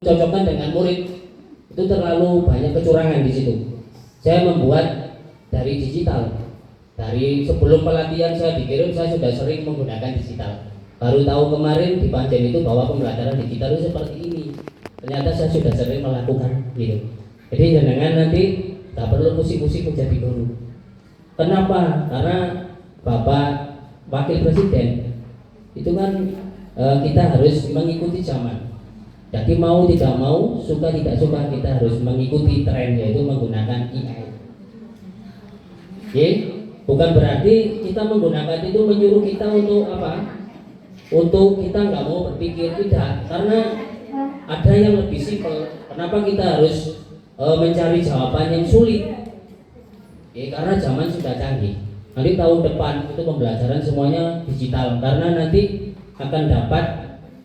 cocokkan dengan murid itu terlalu banyak kecurangan di situ. Saya membuat dari digital. Dari sebelum pelatihan saya dikirim, saya sudah sering menggunakan digital. Baru tahu kemarin di Panjen itu bahwa pembelajaran digital itu seperti ini. Ternyata saya sudah sering melakukan gitu. Jadi jangan nanti tak perlu pusing-pusing menjadi guru. Kenapa? Karena Bapak Wakil Presiden itu kan kita harus mengikuti zaman. Jadi mau tidak mau, suka tidak suka kita harus mengikuti tren, yaitu menggunakan AI. Oke? Bukan berarti kita menggunakan itu menyuruh kita untuk apa? Untuk kita nggak mau berpikir, tidak. Karena ada yang lebih simpel. Kenapa kita harus mencari jawaban yang sulit? Ya, karena zaman sudah canggih. Nanti tahun depan itu pembelajaran semuanya digital. Karena nanti akan dapat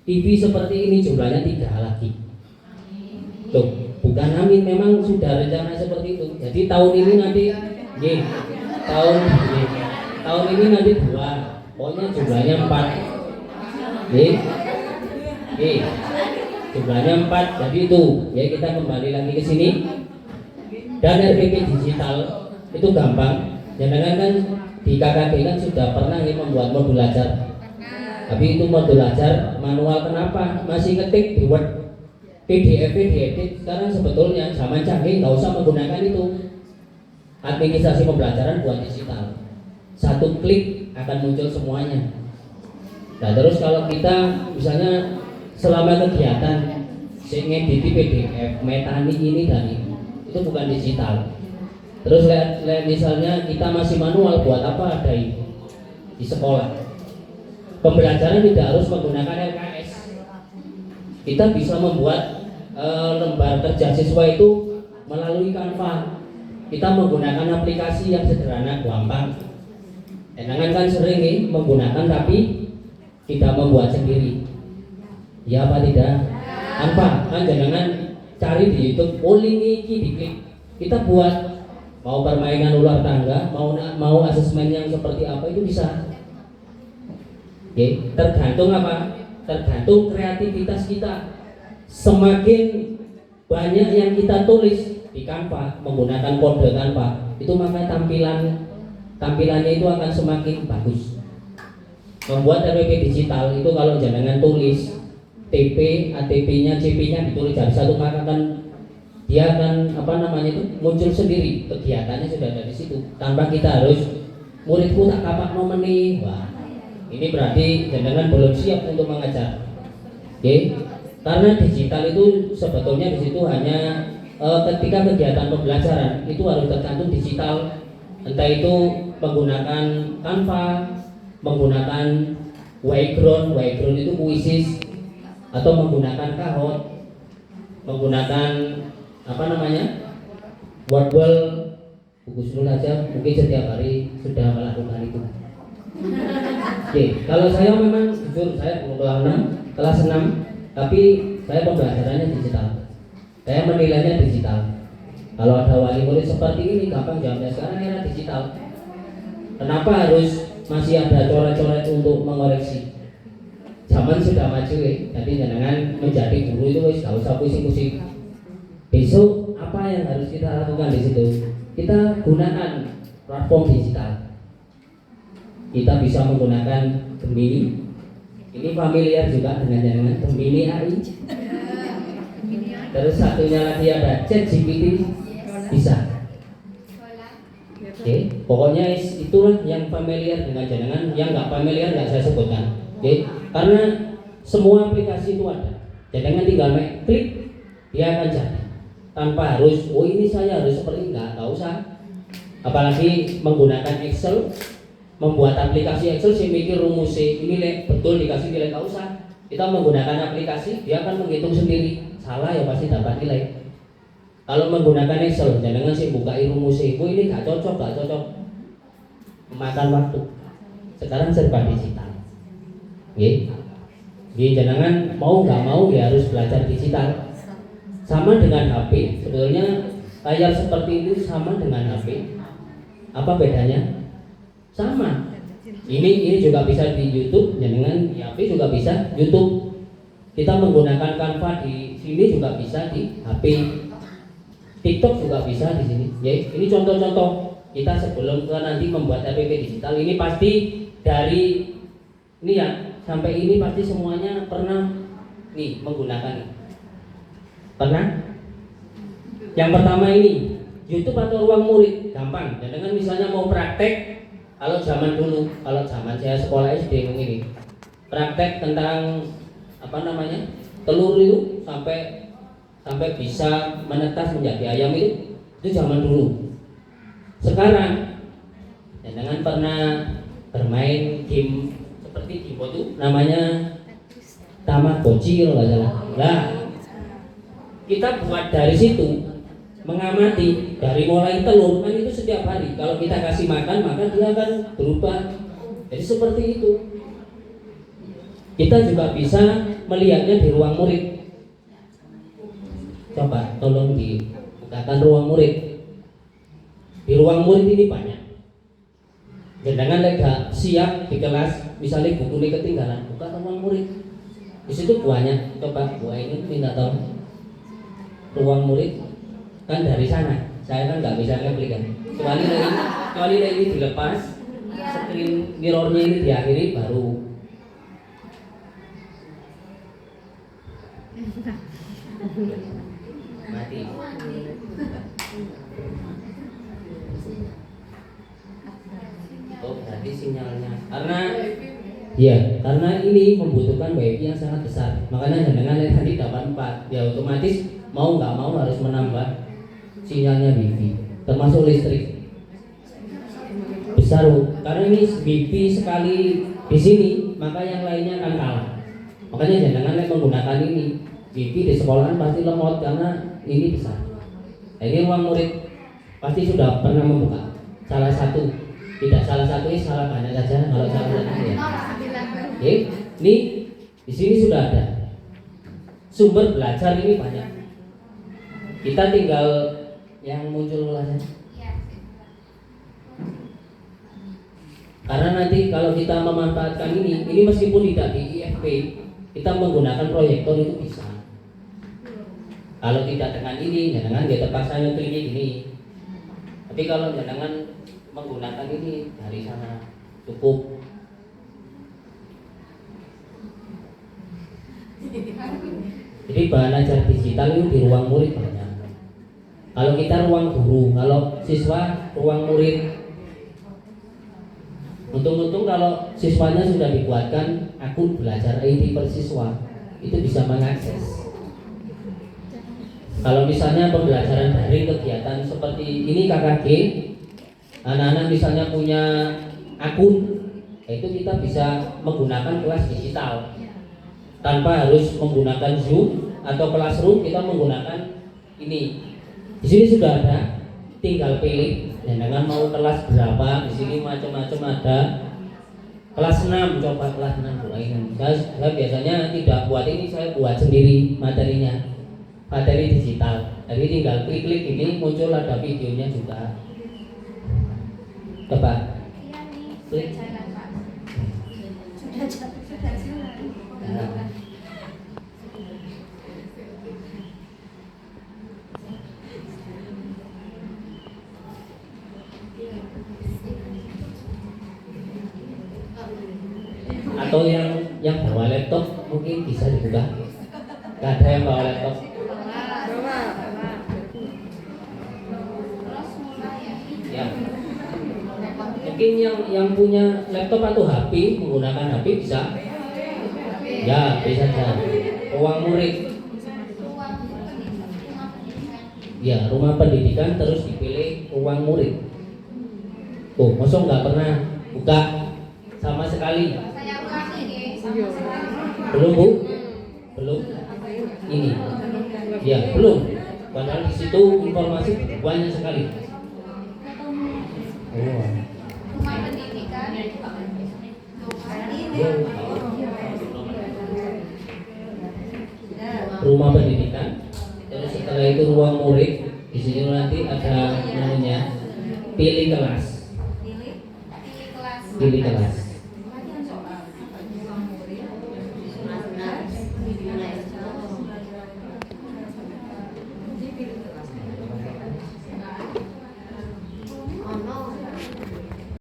TV seperti ini, jumlahnya 3 lagi. Loh, bukan amin, memang sudah rencana seperti itu. Jadi tahun ini nanti tahun ini nanti 2, pokoknya jumlahnya 4. Jumlahnya 4. Jadi itu ya, kita kembali lagi ke sini. Dan RPP digital itu gampang. Jangan kan di KKD kan sudah pernah ya membuat modul belajar. Tapi itu modul belajar manual, kenapa? Masih ketik di Word, PDF diedit. Sekarang sebetulnya zaman canggih, nggak usah menggunakan itu. Administrasi pembelajaran buat digital, 1 klik akan muncul semuanya. Nah terus kalau kita misalnya selama kegiatan ngedit PDF, metani ini dan itu bukan digital. Terus lihat misalnya kita masih manual, buat apa ada ini di sekolah? Pembelajaran tidak harus menggunakan LKS. Kita bisa membuat lembar kerja siswa itu melalui Canva. Kita menggunakan aplikasi yang sederhana, gampang. Enangan kan sering nih menggunakan tapi tidak membuat sendiri. Ya apa tidak? Canva kan jangan cari di YouTube, link ini diklik. Kita buat mau permainan ular tangga, mau asesmen yang seperti apa itu bisa. Oke, tergantung apa? Tergantung kreativitas kita. Semakin banyak yang kita tulis di Canva menggunakan kode Canva, itu maka tampilannya itu akan semakin bagus. Membuat RPP digital itu kalau jangan tulis TP, ATP-nya, CP-nya ditulis dari satu, maka dia akan itu muncul sendiri, kegiatannya sudah ada di situ tanpa kita harus muridku tak kapak nomor nih. Wah, ini berarti jangan belum siap untuk mengajar. Oke, karena digital itu sebetulnya di situ hanya ketika kegiatan pembelajaran itu harus tercantum digital, entah itu menggunakan Canva, menggunakan Wayground itu Quizzes, atau menggunakan Kahoot, menggunakan Wordwall, buku susun aja, mungkin setiap hari sudah melakukan itu. Oke, kalau saya memang jujur saya kelas 6, tapi saya pembelajarannya digital. Saya menilainya digital. Kalau ada wali murid seperti ini gampang jawabnya, sekarang era digital. Kenapa harus masih ada coret-coret untuk mengoreksi? Zaman sudah maju ya, jadi jangan menjadi guru itu wis gak usah pusing-pusing. Besok apa yang harus kita lakukan di situ? Kita gunakan platform digital. Kita bisa menggunakan Gemini. Ini familiar juga dengan Gemini AI. Terus satunya lagi ada ChatGPT, bisa. Oke, pokoknya itulah yang familiar dengan jenengan, yang nggak familiar nggak saya sebutkan. Oke, karena semua aplikasi itu ada. Jenengan tinggal klik, dia akan jadi. Tanpa harus, ini saya harus seperti nggak usah. Apalagi menggunakan Excel, membuat aplikasi Excel, saya mikir rumusnya ini betul dikasih nilai, nggak usah. Kita menggunakan aplikasi, dia akan menghitung sendiri. Salah ya pasti dapat nilai. Kalau menggunakan Excel, jangan sih bukai rumusnya, ini nggak cocok, memakan waktu. Sekarang serba digital. Jadi jangan mau nggak mau ya harus belajar digital. Sama dengan HP, sebetulnya layar seperti ini sama dengan HP. Apa bedanya? Sama. Ini juga bisa di YouTube, jangan di HP juga bisa YouTube. Kita menggunakan Canva di sini juga bisa di HP, TikTok juga bisa di sini. Ya, ini contoh-contoh kita sebelum ke nanti membuat APP digital. Ini pasti dari ini ya, sampai ini pasti semuanya pernah nih menggunakan. Pernah? Yang pertama ini YouTube atau ruang murid, gampang. Dan dengan misalnya mau praktek, kalau zaman dulu, kalau zaman saya sekolah SD ini, praktek tentang apa namanya, telur itu sampai bisa menetas menjadi ayam itu zaman dulu. Sekarang, dan dengan pernah bermain game seperti game itu namanya Tamagotchi kalau nggak salah. Nah, kita buat dari situ, mengamati dari mulai telur kan itu setiap hari. Kalau kita kasih makan maka dia akan berubah. Jadi seperti itu. Kita juga bisa melihatnya di ruang murid. Coba tolong dibukakan ruang murid. Di ruang murid ini banyak. Jangan lega siap di kelas, misalnya buku ini ketinggalan, buka ruang murid. Di situ buahnya, coba buah ini minta tolong. Ruang murid kan dari sana, saya kan nggak bisa ngeklik kan. Kecuali ini dilepas, screen mirrornya ini diakhiri baru. Mati. Oh, berarti sinyalnya. Karena ini membutuhkan WiFi yang sangat besar. Makanya dengan tadi dapat 4, ya otomatis mau nggak mau harus menambah sinyalnya WiFi, termasuk listrik. Besar, karena ini WiFi sekali di sini, maka yang lainnya akan kalah. Makanya jangan menggunakan ini. WiFi di sekolahan pasti lemot karena ini besar. Nah, ini ruang murid pasti sudah pernah membuka salah satu, tidak salah satu, salah banyak saja. Kalau salah satu ya. Oke, ini di sini sudah ada sumber belajar ini banyak. Kita tinggal yang muncul aja. Karena nanti kalau kita memanfaatkan ini meskipun tidak di IFP, kita menggunakan proyektor itu bisa. Kalau tidak dengan ini, jangan dia terpaksa ngeklik ini. Tapi kalau jangan menggunakan ini dari sana cukup. Jadi bahan ajar digital itu di ruang murid banyak. Kalau kita ruang guru, kalau siswa ruang murid. Untung-untung kalau siswanya sudah dibuatkan akun belajar IT per siswa, itu bisa mengakses. Kalau misalnya pembelajaran daring kegiatan seperti ini KKG, anak-anak misalnya punya akun, itu kita bisa menggunakan kelas digital tanpa harus menggunakan Zoom atau Classroom. Kita menggunakan ini. Di sini sudah ada, tinggal pilih. Jangan mau kelas berapa, di sini macam-macam ada. Kelas 6, coba kelas 6 mulai. Saya biasanya tidak buat ini, saya buat sendiri materinya. Materi digital. Jadi tinggal klik-klik ini muncul ada videonya juga. Coba. Klik. Nah. Atau yang bawa laptop mungkin bisa dibuka. Gak ada yang bawa laptop. Ya. Mungkin yang punya laptop atau HP, menggunakan HP bisa. Ya, bisa saja. Ruang murid. Ya, rumah pendidikan terus dipilih ruang murid. Oh, masa nggak pernah buka sama sekali? Belum Bu? Belum? Ini? Ya, belum. Padahal di situ informasi banyak sekali. Oh. Rumah pendidikan. Rumah pendidikan. Terus setelah itu ruang murid. Di sini nanti ada namanya pilih kelas. Pilih kelas. Pilih kelas.